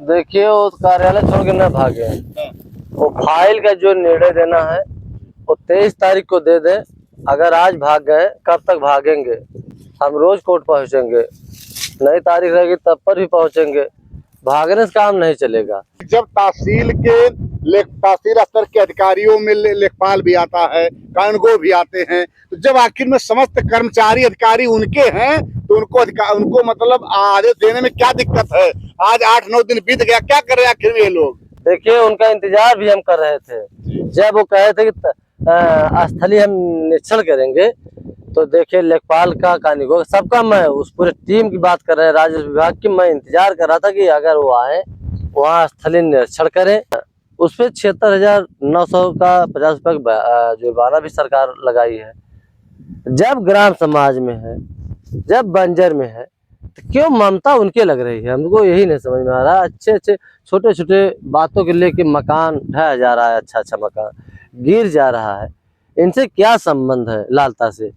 देखिए वो कार्यालय छोड़ के न भागे। वो फाइल का जो निर्णय देना है वो 23 तारीख को दे दे। अगर आज भाग गए कब तक भागेंगे? हम रोज कोर्ट पहुंचेंगे, नई तारीख रहेगी तब पर भी पहुंचेंगे। भागने से काम नहीं चलेगा। जब तहसील स्तर के अधिकारियों में लेखपाल भी आता है, कानूनगो भी आते हैं, तो जब आखिर में समस्त कर्मचारी अधिकारी उनके हैं तो उनको मतलब आदेश देने में क्या दिक्कत है? आज 8-9 दिन बीत गया, क्या कर रहे हैं आखिर ये लोग? देखिए उनका इंतजार भी हम कर रहे थे। जब वो कहे थे कि स्थलीय हम निरीक्षण करेंगे, तो देखिए लेखपाल का कानूनगो सबका, मैं उस पूरे टीम की बात कर रहे हैं, राजस्व विभाग की। मैं इंतजार कर रहा था कि अगर वो आए वहाँ स्थलीय निरीक्षण करें। उस पर 76,900 का 50 रुपये का जुर्माना भी सरकार लगाई है। जब ग्राम समाज में है, जब बंजर में है, तो क्यों ममता उनके लग रही है? हमको यही नहीं समझ में आ रहा। अच्छे छोटे छोटे बातों के लेके मकान ढह जा रहा है, अच्छा मकान गिर जा रहा है। इनसे क्या संबंध है लालता से?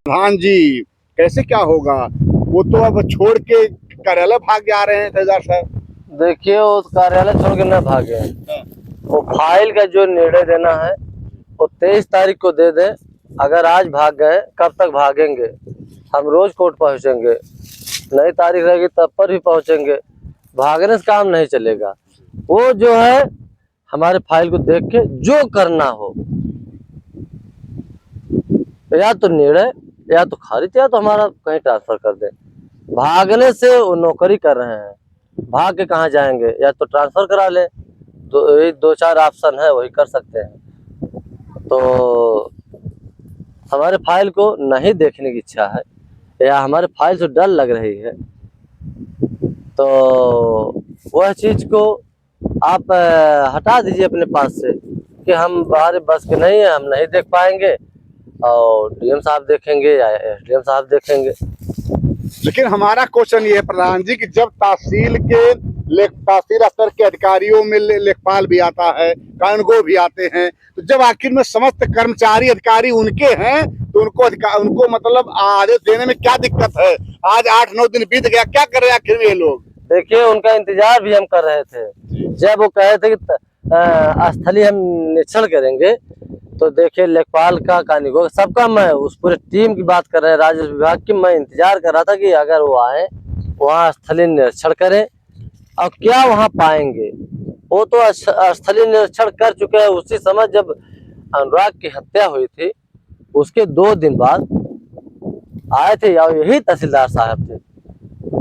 प्रधान जी, कैसे क्या होगा? वो तो अब छोड़ के कार्यालय भाग जा रहे हैं ठेकेदार साहब। देखिए वो कार्यालय छोड़ के न भागे। वो फाइल का जो निर्णय देना है वो 23 तारीख को दे दे। अगर आज भाग गए कब तक भागेंगे? हम रोज कोर्ट पहुंचेंगे, नई तारीख रहेगी तब पर भी पहुंचेंगे। भागने से काम नहीं चलेगा। वो जो है हमारे फाइल को देख के जो करना हो, या तो निर्णय, या तो खारिज, या तो हमारा कहीं ट्रांसफर कर दे। भागने से वो नौकरी कर रहे हैं, भाग के कहाँ जाएंगे? या तो ट्रांसफर करा ले, तो यही 2-4 ऑप्शन है, वही कर सकते हैं। तो हमारे फाइल को नहीं देखने की इच्छा है, या हमारे फाइल से डर लग रही है, तो वह चीज को आप हटा दीजिए अपने पास से कि हम हमारे बस के नहीं है, हम नहीं देख पाएंगे, और डीएम साहब देखेंगे या एसडीएम साहब देखेंगे। लेकिन हमारा क्वेश्चन ये है प्रधान जी कि जब तहसील स्तर के अधिकारियों में लेखपाल भी आता है, कानूनगो भी आते हैं, तो जब आखिर में समस्त कर्मचारी अधिकारी उनके हैं तो उनको मतलब आदेश देने में क्या दिक्कत है? आज 8-9 दिन बीत गया, क्या कर रहे हैं आखिर ये लोग? देखिए उनका इंतजार भी हम कर रहे थे। जब वो कहे थे कि स्थलीय हम निरीक्षण करेंगे, तो देखिए लेखपाल का कानूनगो सबका, मैं उस पूरे टीम की बात कर रहे हैं, राजस्व विभाग की। मैं इंतजार कर रहा था कि अगर वो आए वहाँ स्थलीय निरीक्षण करें, और क्या वहाँ पाएंगे। वो तो स्थलीय निरीक्षण कर चुके हैं उसी समय जब अनुराग की हत्या हुई थी। उसके 2 दिन बाद आए थे, और यही तहसीलदार साहब थे।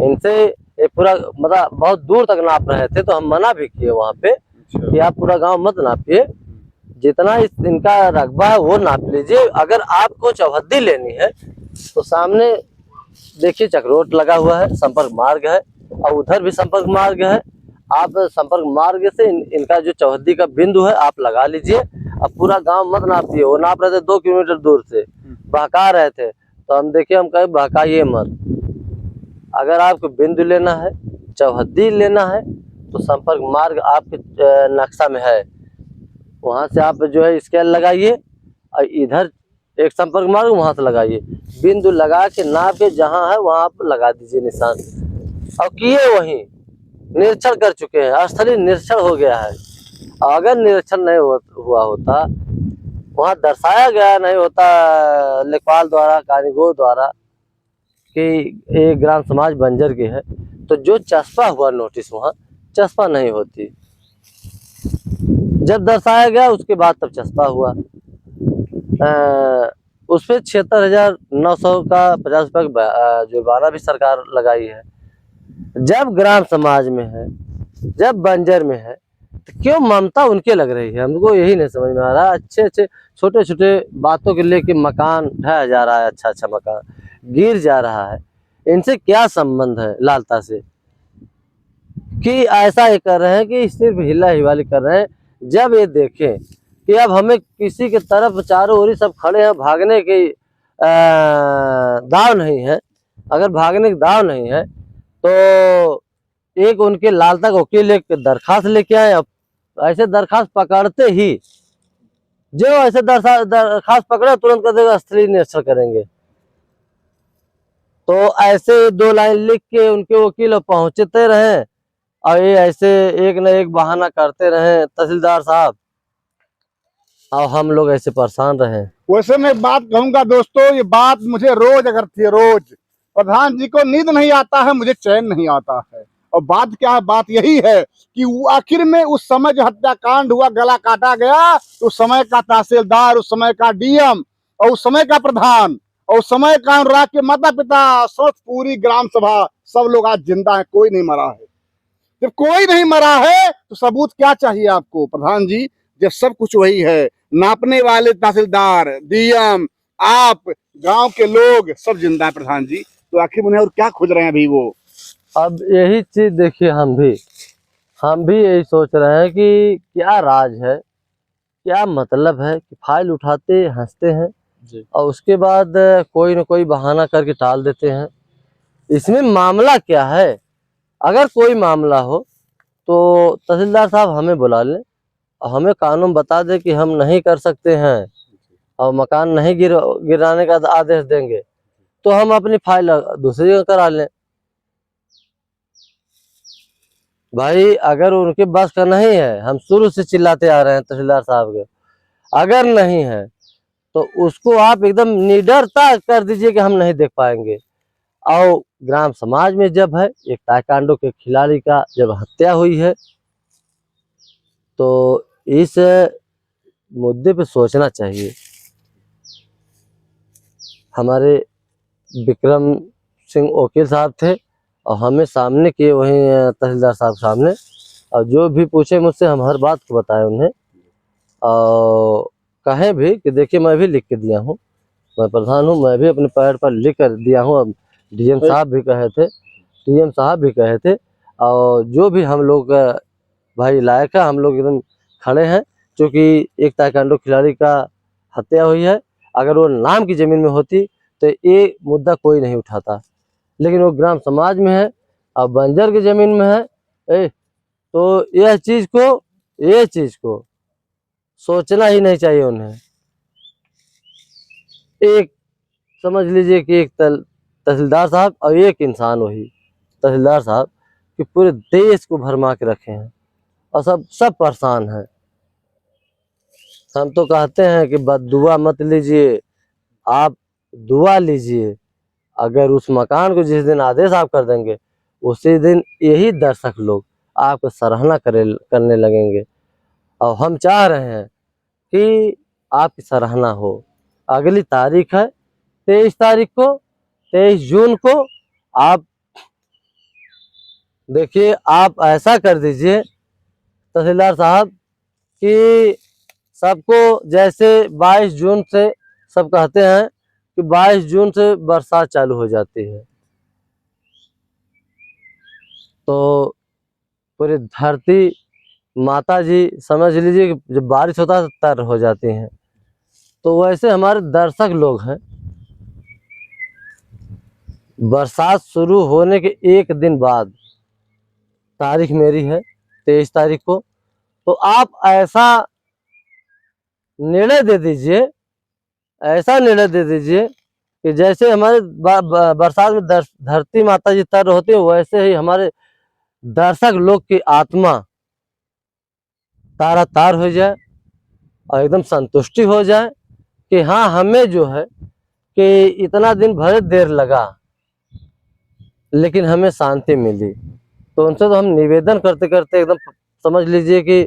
इनसे ये पूरा मतलब बहुत दूर तक नाप रहे थे, तो हम मना भी किए वहाँ पे कि आप पूरा गांव मत नापिए, जितना इनका रकबा है वो नाप लीजिए। अगर आपको चौहद्दी लेनी है तो सामने देखिए चक्रोट लगा हुआ है, संपर्क मार्ग है, और उधर भी संपर्क मार्ग है। आप संपर्क मार्ग से इनका जो चौहद्दी का बिंदु है आप लगा लीजिए। अब पूरा गांव मत नापिए। वो नाप रहे थे 2 किलोमीटर दूर से, बहका रहे थे, तो हम देखिए हम कहे बहकाइए मत। अगर आपको बिंदु लेना है, चौहद्दी लेना है, तो संपर्क मार्ग आपके नक्शा में है, वहां से आप जो है स्केल लगाइए, और इधर एक संपर्क मार्ग वहां से लगाइए, बिंदु लगा के नाप के जहां है वहां आप लगा दीजिए निशान। और किए वहीं निरीक्षण कर चुके हैं, स्थलीय निरीक्षण हो गया है। और अगर निरीक्षण नहीं हुआ होता, वहां दर्शाया गया नहीं होता लेखपाल द्वारा, कानूनगो द्वारा, कि ये ग्राम समाज बंजर की है, तो जो चस्पा हुआ नोटिस वहाँ चस्पा नहीं होती। जब दर्शाया गया उसके बाद तब चस्पा हुआ। उस पर 76,900 का 50 रुपये का जुर्माना भी सरकार लगाई है। जब ग्राम समाज में है, जब बंजर में है, तो क्यों ममता उनके लग रही है? हमको यही नहीं समझ में आ रहा। अच्छे छोटे छोटे बातों के लेके मकान ढह जा रहा है, अच्छा मकान गिर जा रहा है। इनसे क्या संबंध है लालता से कि ऐसा ये कर रहे हैं कि सिर्फ हिला हिवाली कर रहे हैं? जब ये देखें कि अब हमें किसी के तरफ चारों ओर सब खड़े हैं, भागने के दाव नहीं है। अगर भागने के दाव नहीं है तो एक उनके लालता का वकील एक दरखास्त लेके आए। अब ऐसे दरखास्त पकड़ते ही जो ऐसे दरखास्त पकड़े तुरंत कर देगा स्थलीय निरीक्षण करेंगे। तो ऐसे 2 लाइन लिख के उनके वकील पहुंचते रहे और ये ऐसे एक न एक बहाना करते रहे तहसीलदार साहब, और हम लोग ऐसे परेशान रहे। वैसे मैं एक बात कहूंगा दोस्तों, ये बात मुझे रोज अगर थी, रोज प्रधान जी को नींद नहीं आता है, मुझे चैन नहीं आता है। और बात क्या है, बात यही है कि आखिर में उस समय जो हत्याकांड हुआ, गला काटा गया, उस समय का तहसीलदार, उस समय का डीएम और उस समय का प्रधान और उस समय का अनुराग के माता पिता, सब पूरी ग्राम सभा, सब लोग आज जिंदा है, कोई नहीं मरा है। जब कोई नहीं मरा है तो सबूत क्या चाहिए आपको प्रधान जी, जब सब कुछ वही है। नापने वाले तहसीलदार, डीएम, आप, गांव के लोग सब जिंदा है प्रधान जी, तो आखिर उन्हें और क्या खोज रहे हैं अभी वो। अब यही चीज देखिए, हम भी यही सोच रहे हैं कि क्या राज है, क्या मतलब है कि फाइल उठाते हंसते हैं जी, और उसके बाद कोई न कोई बहाना करके टाल देते हैं। इसमें मामला क्या है? अगर कोई मामला हो तो तहसीलदार साहब हमें बुला लें और हमें कानून बता दे कि हम नहीं कर सकते हैं और मकान नहीं गिराने का आदेश देंगे, तो हम अपनी फाइल दूसरी जगह करा लें। भाई अगर उनके बस का नहीं है, हम शुरू से चिल्लाते आ रहे हैं तहसीलदार साहब के, अगर नहीं है तो उसको आप एकदम निडरता कर दीजिए कि हम नहीं देख पाएंगे। और ग्राम समाज में जब है एक ताइक्वांडो के खिलाड़ी का जब हत्या हुई है, तो इस मुद्दे पे सोचना चाहिए। हमारे विक्रम सिंह वकील साहब थे और हमें सामने किए वहीं तहसीलदार साहब सामने, और जो भी पूछे मुझसे हम हर बात को बताए उन्हें, और कहें भी कि देखिए मैं भी लिख के दिया हूँ, मैं प्रधान हूँ, मैं भी अपने पैर पर लिख कर दिया हूँ। अब डीएम साहब भी कहे थे, और जो भी हम लोग भाई लायक है, हम लोग एकदम खड़े हैं, क्योंकि एक ताइक्वांडो खिलाड़ी का हत्या हुई है। अगर वो नाम की ज़मीन में होती तो ये मुद्दा कोई नहीं उठाता, लेकिन वो ग्राम समाज में है और बंजर की ज़मीन में है। तो यह चीज़ को सोचना ही नहीं चाहिए उन्हें। एक समझ लीजिए कि एक तहसीलदार साहब और एक इंसान, वही तहसीलदार साहब, कि पूरे देश को भरमा के रखे हैं और सब परेशान हैं। हम तो कहते हैं कि बद्दुआ मत लीजिए, आप दुआ लीजिए। अगर उस मकान को जिस दिन आदेश आप कर देंगे, उसी दिन यही दर्शक लोग आपको सराहना करने लगेंगे, और हम चाह रहे हैं कि आपकी सराहना हो। अगली तारीख है 23 जून को। आप देखिए, आप ऐसा कर दीजिए तहसीलदार साहब कि सबको, जैसे 22 जून से सब कहते हैं कि 22 जून से बरसात चालू हो जाती है, तो पूरी धरती माता जी समझ लीजिए कि जब बारिश होता है तो तर हो जाती हैं। तो वैसे हमारे दर्शक लोग हैं, बरसात शुरू होने के एक दिन बाद, तारीख मेरी है 23 तारीख को, तो आप ऐसा निर्णय दे दीजिए, कि जैसे हमारे बरसात में धरती माता जी तर होती है, वैसे ही हमारे दर्शक लोग की आत्मा तारा तार हो जाए और एकदम संतुष्टि हो जाए कि हाँ, हमें जो है कि इतना दिन भले देर लगा लेकिन हमें शांति मिली। तो उनसे तो हम निवेदन करते करते एकदम समझ लीजिए कि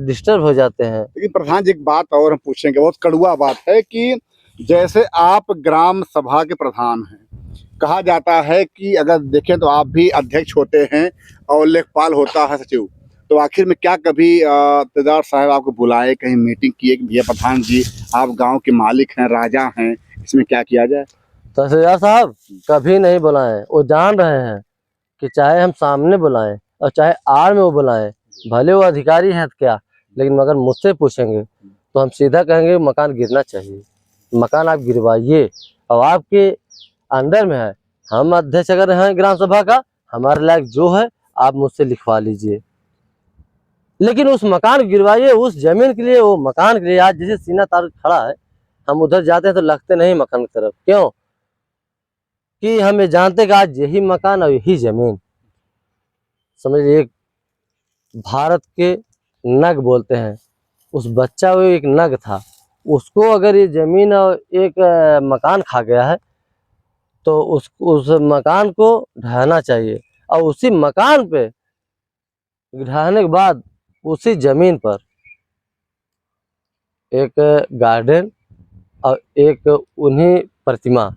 डिस्टर्ब हो जाते हैं। लेकिन प्रधान जी एक बात और हम पूछेंगे, बहुत कड़वा बात है कि जैसे आप ग्राम सभा के प्रधान हैं, कहा जाता है कि अगर देखें तो आप भी अध्यक्ष होते हैं और लेखपाल होता है सचिव, तो आखिर में क्या कभी तहसीलदार साहब आपको बुलाए, कहीं मीटिंग किए कि भैया प्रधान जी आप गांव के मालिक हैं, राजा हैं, इसमें क्या किया जाए? तहसीलदार साहब कभी नहीं बुलाएं। वो जान रहे हैं कि चाहे हम सामने बुलाएं और चाहे आड़ में वो बुलाएं, भले वो अधिकारी हैं क्या, लेकिन मगर मुझसे पूछेंगे तो हम सीधा कहेंगे मकान गिरना चाहिए, मकान आप गिरवाइए, और आपके अंडर में है। हम अध्यक्ष अगर हैं ग्राम सभा का, हमारे लायक जो है आप मुझसे लिखवा लीजिए। लेकिन उस मकान को गिरवाइए, उस जमीन के लिए, वो मकान के लिए। आज जैसे सीना तार खड़ा है, हम उधर जाते हैं तो लगते नहीं मकान की तरफ। क्यों? कि हम ये जानते कि आज यही मकान और यही जमीन, समझिए एक भारत के नग बोलते हैं, उस बच्चा वो एक नग था, उसको अगर ये जमीन और एक मकान खा गया है तो उस मकान को ढहाना चाहिए। और उसी मकान पे ढहाने के बाद उसी जमीन पर एक गार्डन और एक उन्हीं प्रतिमा।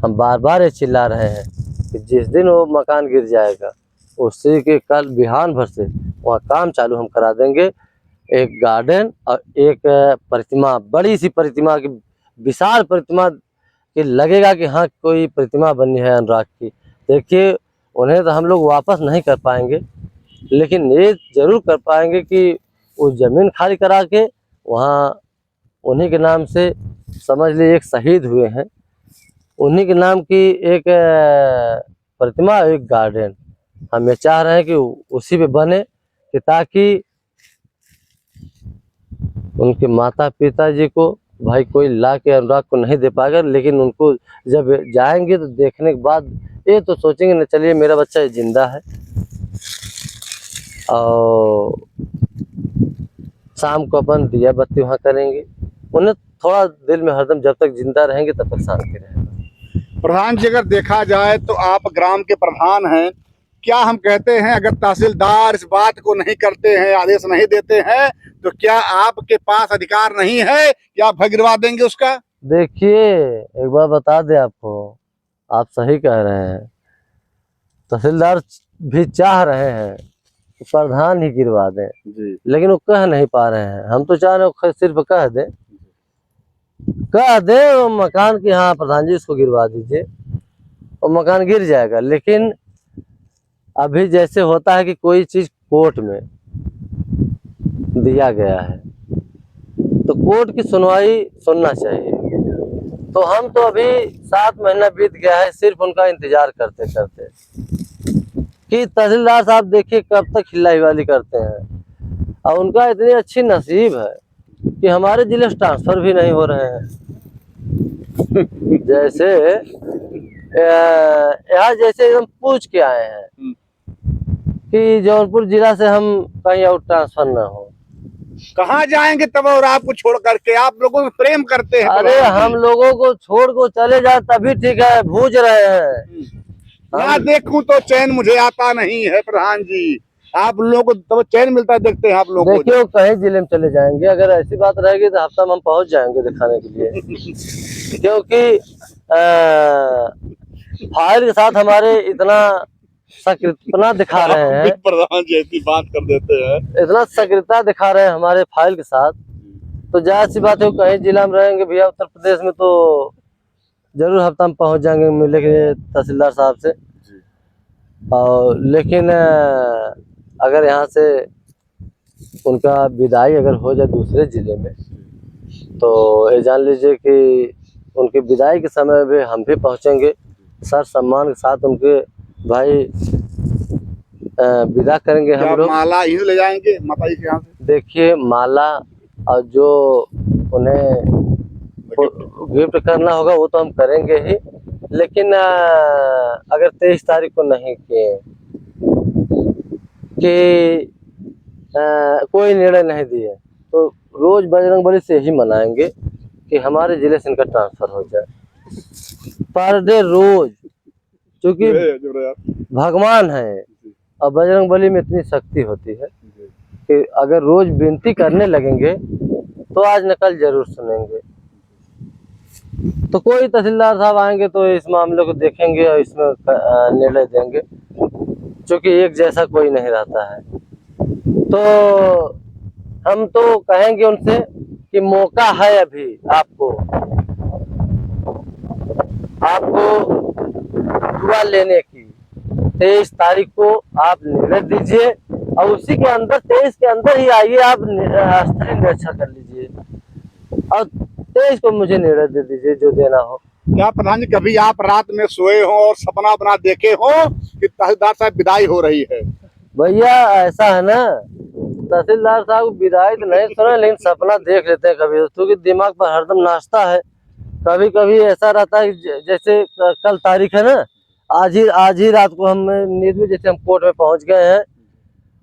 हम बार बार ये चिल्ला रहे हैं कि जिस दिन वो मकान गिर जाएगा उसी के कल बिहान भर से वहाँ काम चालू हम करा देंगे। एक गार्डन और एक प्रतिमा, बड़ी सी प्रतिमा की, विशाल प्रतिमा कि लगेगा कि हाँ कोई प्रतिमा बनी है अनुराग की। देखिए उन्हें तो हम लोग वापस नहीं कर पाएंगे, लेकिन ये जरूर कर पाएंगे कि वो ज़मीन खाली करा के वहाँ उन्हीं के नाम से, समझ लीजिए एक शहीद हुए हैं, उन्हीं के नाम की एक प्रतिमा, एक गार्डन हम ये चाह रहे हैं कि उसी पे बने, कि ताकि उनके माता पिताजी को भाई कोई ला के अनुराग को नहीं दे पाएगा, लेकिन उनको जब जाएंगे तो देखने के बाद ये तो सोचेंगे ना, चलिए मेरा बच्चा जिंदा है। और शाम को अपन दिया बत्ती वहाँ करेंगे, उन्हें थोड़ा दिल में हरदम जब तक जिंदा रहेंगे तब तक शांति रहेगा। प्रधान जी, अगर देखा जाए तो आप ग्राम के प्रधान हैं, क्या हम कहते हैं अगर तहसीलदार इस बात को नहीं करते हैं, आदेश नहीं देते हैं, तो क्या आपके पास अधिकार नहीं है कि आप गिरवा देंगे उसका? देखिए एक बार बता दे आपको, आप सही कह रहे हैं, तहसीलदार भी चाह रहे हैं कि प्रधान ही गिरवा दें जी। लेकिन वो कह नहीं पा रहे हैं। हम तो चाह रहे हैं सिर्फ कह दे वो मकान की, हाँ प्रधान जी इसको गिरवा दीजिए, वो मकान गिर जाएगा। लेकिन अभी जैसे होता है कि कोई चीज कोर्ट में दिया गया है तो कोर्ट की सुनवाई सुनना चाहिए। तो हम तो अभी 7 महीना बीत गया है सिर्फ उनका इंतजार करते करते, कि तहसीलदार साहब देखिए कब तक हिल्लाहिवाली करते हैं। और उनका इतनी अच्छी नसीब है कि हमारे जिले से ट्रांसफर भी नहीं हो रहे हैं। जैसे यहाँ जैसे एकदम पूछ के आए हैं कि जौनपुर जिला से हम कहीं और ट्रांसफर न हो। कहाँ जाएंगे तब और आपको छोड़ करके? आप लोगों में प्रेम करते हैं। अरे हम लोगों को छोड़ को चले जाए तभी ठीक है, भूज रहे हैं। ना देखूं तो चैन मुझे आता नहीं है प्रधान जी। आप लोगों को तब चैन मिलता है, देखते हैं आप लोगों को। देखिए वो कहीं जिले में चले जाएंगे, अगर ऐसी बात रहेगी तो हफ्ता में हम पहुंच जाएंगे दिखाने के लिए। क्योंकि फाइल के साथ हमारे इतना सक्रियता दिखा रहे हैं, प्रधान जी ऐसी बात कर देते हैं, इतना सक्रियता दिखा रहे हैं हमारे फाइल के साथ, तो जाहिर सी बात है कहीं जिला में रहेंगे भैया उत्तर प्रदेश में तो जरूर हफ्ता में पहुंच जाएंगे मिलने के तहसीलदार साहब से। और लेकिन अगर यहाँ से उनका विदाई अगर हो जाए दूसरे जिले में तो ये जान लीजिए कि उनकी विदाई के समय भी हम भी पहुँचेंगे सर सम्मान के साथ, उनके भाई विदा करेंगे हम लोग। माला ही ले जाएंगे माता जी के यहाँ से? देखिए माला और जो उन्हें गिफ्ट करना होगा वो तो हम करेंगे ही, लेकिन अगर 23 तारीख को नहीं किए कि कोई निर्णय नहीं दिए तो रोज बजरंगबली से ही मनाएंगे कि हमारे जिले से इनका ट्रांसफर हो जाए पर डे रोज, क्योंकि भगवान है और बजरंगबली में इतनी शक्ति होती है कि अगर रोज विनती करने लगेंगे तो आज न कल जरूर सुनेंगे। तो कोई तहसीलदार साहब आएंगे तो इस मामले को देखेंगे और इसमें निर्णय देंगे, क्योंकि एक जैसा कोई नहीं रहता है। तो हम तो कहेंगे उनसे कि मौका है अभी आपको दुआ लेने की। 23 तारीख को आप निर्णय दीजिए और उसी के अंदर 23 के अंदर ही आइए, आप स्थलीय निरीक्षण कर लीजिए और 23 को मुझे निर्णय दे दीजिए जो देना हो। क्या प्रधान जी कभी आप रात में सोए हो और सपना बना देखे हो कि तहसीलदार साहब विदाई हो रही है? भैया ऐसा है ना तहसीलदार साहब विदाई तो नहीं सुना, लेकिन सपना देख लेते हैं कभी, क्योंकि दिमाग पर हरदम नाचता है। कभी कभी ऐसा रहता है कि जैसे कल तारीख है ना, आज ही रात को हम नींद में, जैसे हम कोर्ट में पहुंच गए हैं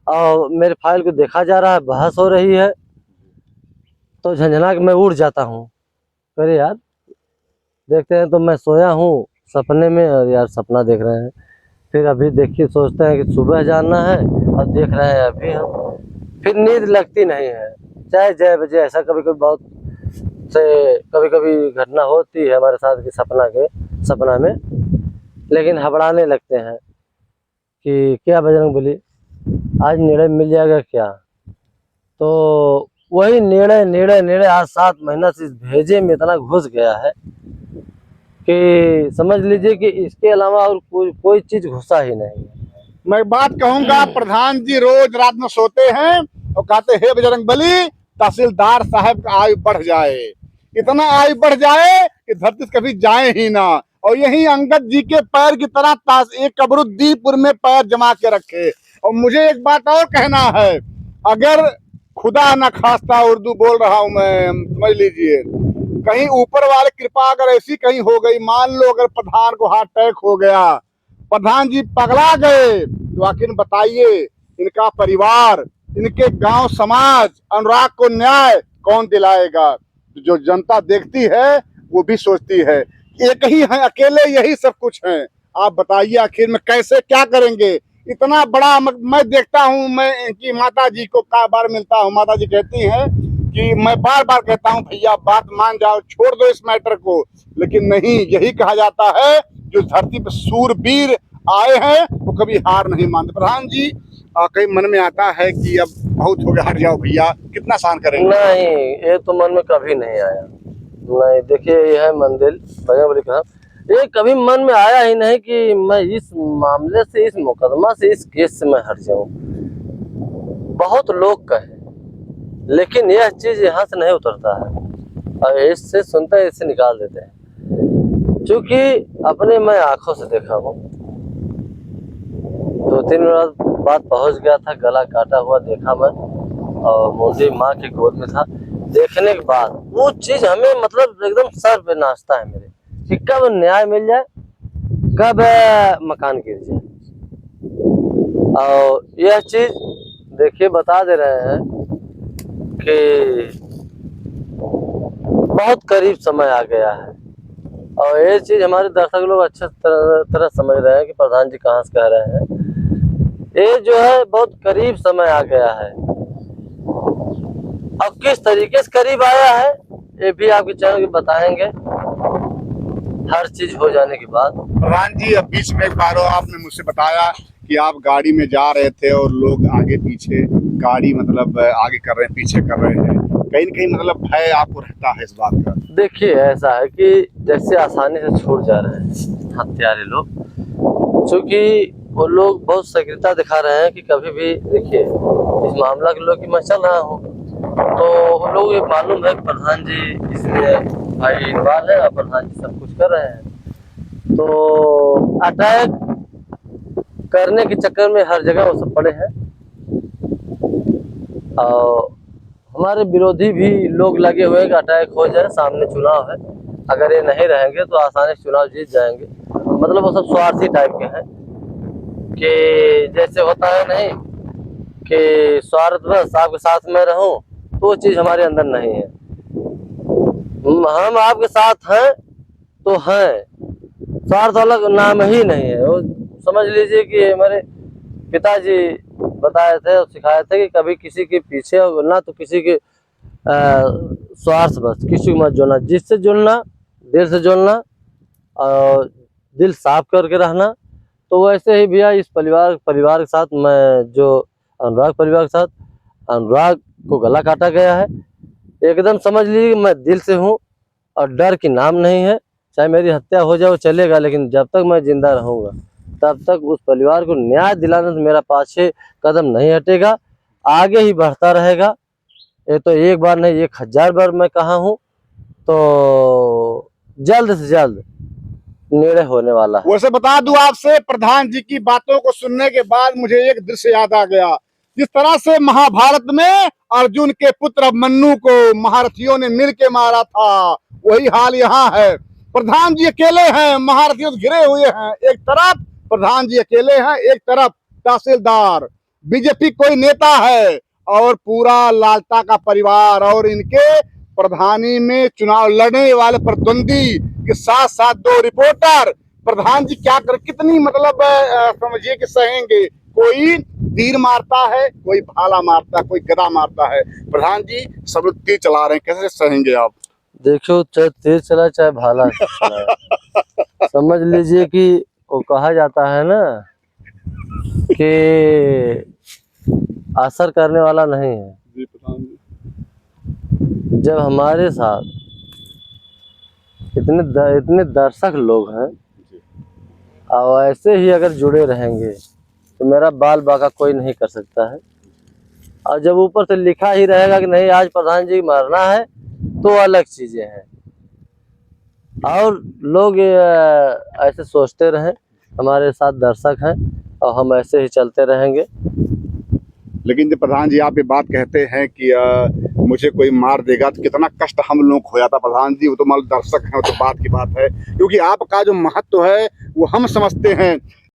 और मेरे फाइल को देखा जा रहा है, बहस हो रही है, तो झंझना के मैं उड़ जाता हूँ। अरे यार देखते हैं, तो मैं सोया हूँ सपने में, और यार सपना देख रहे हैं। फिर अभी देखिए सोचते हैं कि सुबह जाना है, और देख रहे हैं अभी हम, फिर नींद लगती नहीं है। चाहे जय बजे, ऐसा कभी कभी बहुत से कभी कभी घटना होती है हमारे साथ कि सपना में, लेकिन घबराने लगते हैं कि क्या बजरंग बली आज निर्णय मिल जाएगा क्या। तो वही निर्णय आज 7 महीना से इस भेजे में इतना घुस गया है कि समझ लीजिए कि इसके अलावा और कोई चीज घुसा ही नहीं है। मैं बात कहूंगा, प्रधान जी रोज रात में सोते हैं और कहते हे बजरंग बली, तहसीलदार साहब का आयु बढ़ जाए, इतना आयु बढ़ जाए कि धरती से कभी जाए ही ना, और यही अंगद जी के पैर की तरह एक कबरुद्दीपुर में पैर जमा के रखे। और मुझे एक बात और कहना है, अगर खुदा न खास्ता, उर्दू बोल रहा हूं मैं, समझ लीजिए, कहीं ऊपर वाले कृपा अगर ऐसी कहीं हो गई, मान लो अगर प्रधान को हार्ट अटैक हो गया, प्रधान जी पगला गए, तो आखिर बताइए इनका परिवार, इनके गांव समाज, अनुराग को न्याय कौन दिलाएगा। जो जनता देखती है वो भी सोचती है एक ही है, अकेले यही सब कुछ हैं। आप बताइए आखिर में कैसे क्या करेंगे। इतना बड़ा मैं देखता हूँ, मैं इनकी माता जी को कई बार मिलता हूँ, माता जी कहती हैं कि मैं बार बार कहता हूँ भैया बात मान जाओ, छोड़ दो इस मैटर को, लेकिन नहीं, यही कहा जाता है जो धरती पर सूरवीर आए हैं वो कभी हार नहीं मानते। प्रधान जी कहीं मन में आता है कि अब बहुत हो गया, हट जाओ भैया, कितना सहन करेंगे। नहीं, ये तो मन में कभी नहीं आया। नहीं, देखिए यह है मंदिर बजरंग बली का, ये कभी मन में आया ही नहीं कि मैं इस मामले से, इस मुकदमा से, इस केस से मैं हट जाऊं। बहुत लोग कहे, लेकिन यह चीज यहाँ से नहीं उतरता है, और इससे सुनते हैं, इससे निकाल देते हैं। क्योंकि अपने मैं आंखों से देखा हूँ, 2-3 बात पहुंच गया था, गला काटा हुआ देखा मैं, और मुंडी माँ की गोद में था। देखने के बाद वो चीज हमें मतलब एकदम सर पे नाचता है मेरे, कि कब न्याय मिल जाए, कब मकान गिर जाए। और यह चीज देखिए बता दे रहे हैं कि बहुत करीब समय आ गया है, और ये चीज हमारे दर्शक लोग अच्छे तरह समझ रहे हैं कि प्रधान जी कहाँ से कह रहे हैं। ये जो है बहुत करीब समय आ गया है। अब किस तरीके से करीब आया है ये भी आपके चैनल के बताएंगे हर चीज हो जाने के बाद। प्रधान जी अब बीच में एक बार आपने मुझसे बताया कि आप गाड़ी में जा रहे थे और लोग आगे पीछे, गाड़ी मतलब आगे कर रहे हैं, पीछे कर रहे हैं, कहीं न कहीं मतलब भय आपको रहता है इस बात का। देखिए ऐसा है कि जैसे आसानी से छूट जा रहे हैं हत्यारे लोग, क्योंकि वो लोग बहुत सक्रियता दिखा रहे हैं कि कभी भी, देखिए इस मामला के लोग की मैं चल रहा हूँ, तो वो लोग ये मालूम है कि प्रधान जी इसमें भाई इन्वॉल्व है और प्रधान जी सब कुछ कर रहे हैं, तो अटैक करने के चक्कर में हर जगह वो सब पड़े हैं। और हमारे विरोधी भी लोग लगे हुए हैं कि अटैक हो जाए, सामने चुनाव है, अगर ये नहीं रहेंगे तो आसानी से चुनाव जीत जाएंगे। मतलब वो सब स्वार्थी टाइप के हैं कि जैसे होता है नहीं कि स्वार्थ बस आपके साथ में रहूं, तो वो चीज़ हमारे अंदर नहीं है। हम आपके साथ हैं तो हैं, स्वार्थ वाला नाम ही नहीं है। वो समझ लीजिए कि हमारे पिताजी बताए थे और सिखाए थे कि कभी किसी के पीछे ना, तो किसी के स्वार्थ, बस किसी को मत जुड़ना, जिससे जुड़ना दिल से जुड़ना और दिल साफ करके रहना। तो वैसे ही भैया इस परिवार के साथ, मैं जो अनुराग परिवार के साथ, अनुराग को गला काटा गया है, एकदम समझ लीजिए मैं दिल से हूँ, और डर की नाम नहीं है। चाहे मेरी हत्या हो जाए वो चलेगा, लेकिन जब तक मैं जिंदा रहूँगा तब तक उस परिवार को न्याय दिलाने से मेरा पाछे कदम नहीं हटेगा, आगे ही बढ़ता रहेगा। ये तो एक बार नहीं 1000 बार मैं कहा हूँ, तो जल्द से जल्द निर्णय होने वाला है। वैसे बता दूं आपसे, प्रधान जी की बातों को सुनने के बाद मुझे एक दृश्य याद आ गया। जिस तरह से महाभारत में अर्जुन के पुत्र मन्नु को महारथियों ने मिल के मारा था, वही हाल यहाँ है। प्रधान जी अकेले हैं, महारथियों से घिरे हुए हैं। एक तरफ प्रधान जी अकेले हैं, एक तरफ तहसीलदार, बीजेपी कोई नेता है और पूरा लालता का परिवार और इनके प्रधानी में चुनाव लड़ने वाले प्रतिद्वंदी के साथ साथ 2 रिपोर्टर। प्रधान जी क्या कर, कितनी मतलब समझिए कि सहेंगे। कोई तीर मारता है, कोई भाला मारता है, कोई गदा मारता है। प्रधान जी सब लोग तीर चला रहे हैं, कैसे सहेंगे आप? देखो, चाहे तेज चला चाहे भाला चला, समझ लीजिए कि वो कहा जाता है ना कि असर करने वाला नहीं है। जी प्रधान जी। जब हमारे साथ इतने दर्शक लोग हैं और ऐसे ही अगर जुड़े रहेंगे तो मेरा बाल बाका कोई नहीं कर सकता है। और जब ऊपर से लिखा ही रहेगा कि नहीं आज प्रधान जी मरना है, तो अलग चीजें हैं। और लोग ऐसे सोचते रहें, हमारे साथ दर्शक हैं और हम ऐसे ही चलते रहेंगे। लेकिन जब प्रधान जी आप ये बात कहते हैं कि मुझे कोई मार देगा तो कितना कष्ट हम लोग को हो जाता प्रधान जी। वो तो मान लो दर्शक हैं, वो तो बात की बात है, क्योंकि आपका जो महत्व है वो हम समझते हैं।